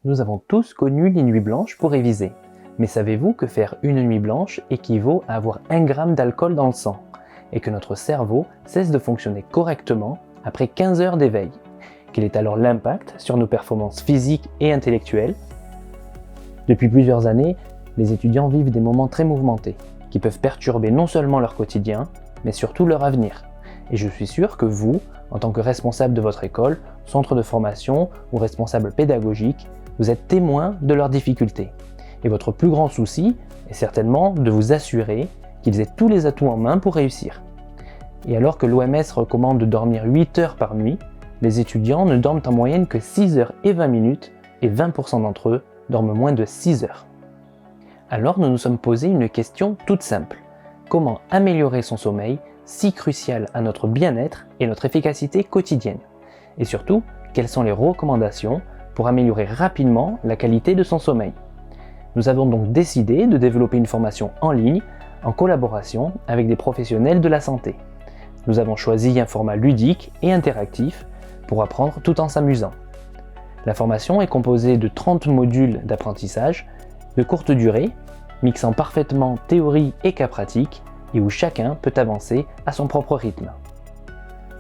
Nous avons tous connu les nuits blanches pour réviser. Mais savez-vous que faire une nuit blanche équivaut à avoir 1 gramme d'alcool dans le sang et que notre cerveau cesse de fonctionner correctement après 15 heures d'éveil? Quel est alors l'impact sur nos performances physiques et intellectuelles? Depuis plusieurs années, les étudiants vivent des moments très mouvementés qui peuvent perturber non seulement leur quotidien, mais surtout leur avenir. Et je suis sûr que vous, en tant que responsable de votre école, centre de formation ou responsable pédagogique, vous êtes témoin de leurs difficultés. Et votre plus grand souci est certainement de vous assurer qu'ils aient tous les atouts en main pour réussir. Et alors que l'OMS recommande de dormir 8 heures par nuit, les étudiants ne dorment en moyenne que 6 heures et 20 minutes et 20% d'entre eux dorment moins de 6 heures. Alors nous nous sommes posé une question toute simple. Comment améliorer son sommeil, si crucial à notre bien-être et notre efficacité quotidienne? Et surtout, quelles sont les recommandations pour améliorer rapidement la qualité de son sommeil? Nous avons donc décidé de développer une formation en ligne en collaboration avec des professionnels de la santé. Nous avons choisi un format ludique et interactif pour apprendre tout en s'amusant. La formation est composée de 30 modules d'apprentissage de courte durée, mixant parfaitement théorie et cas pratique et où chacun peut avancer à son propre rythme.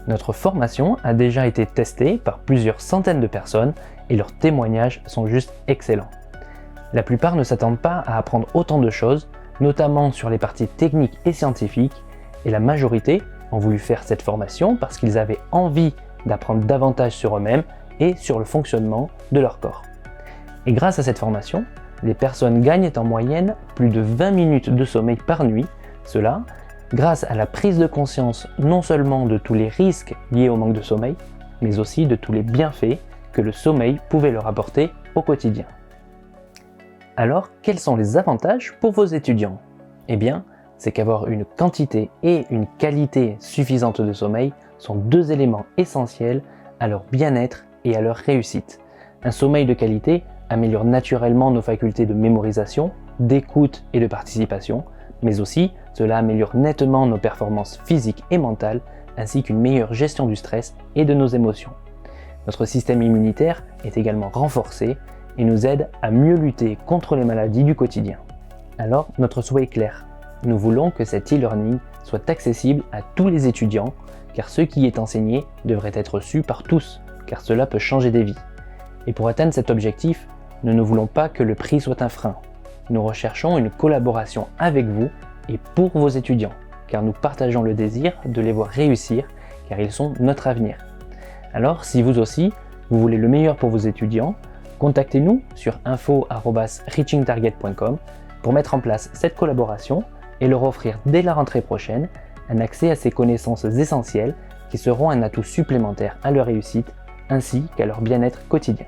Notre formation a déjà été testée par plusieurs centaines de personnes et leurs témoignages sont juste excellents. La plupart ne s'attendent pas à apprendre autant de choses, notamment sur les parties techniques et scientifiques, et la majorité ont voulu faire cette formation parce qu'ils avaient envie d'apprendre davantage sur eux-mêmes et sur le fonctionnement de leur corps. Et grâce à cette formation, les personnes gagnent en moyenne plus de 20 minutes de sommeil par nuit, cela grâce à la prise de conscience non seulement de tous les risques liés au manque de sommeil, mais aussi de tous les bienfaits que le sommeil pouvait leur apporter au quotidien. Alors, quels sont les avantages pour vos étudiants? Eh bien, c'est qu'avoir une quantité et une qualité suffisante de sommeil sont deux éléments essentiels à leur bien-être et à leur réussite. Un sommeil de qualité améliore naturellement nos facultés de mémorisation, d'écoute et de participation, mais aussi cela améliore nettement nos performances physiques et mentales, ainsi qu'une meilleure gestion du stress et de nos émotions. Notre système immunitaire est également renforcé et nous aide à mieux lutter contre les maladies du quotidien. Alors, notre souhait est clair. Nous voulons que cet e-learning soit accessible à tous les étudiants, car ce qui est enseigné devrait être su par tous, car cela peut changer des vies. Et pour atteindre cet objectif, nous ne voulons pas que le prix soit un frein. Nous recherchons une collaboration avec vous et pour vos étudiants, car nous partageons le désir de les voir réussir, car ils sont notre avenir. Alors, si vous aussi, vous voulez le meilleur pour vos étudiants, contactez-nous sur info@reachingtarget.com pour mettre en place cette collaboration et leur offrir dès la rentrée prochaine un accès à ces connaissances essentielles qui seront un atout supplémentaire à leur réussite ainsi qu'à leur bien-être quotidien.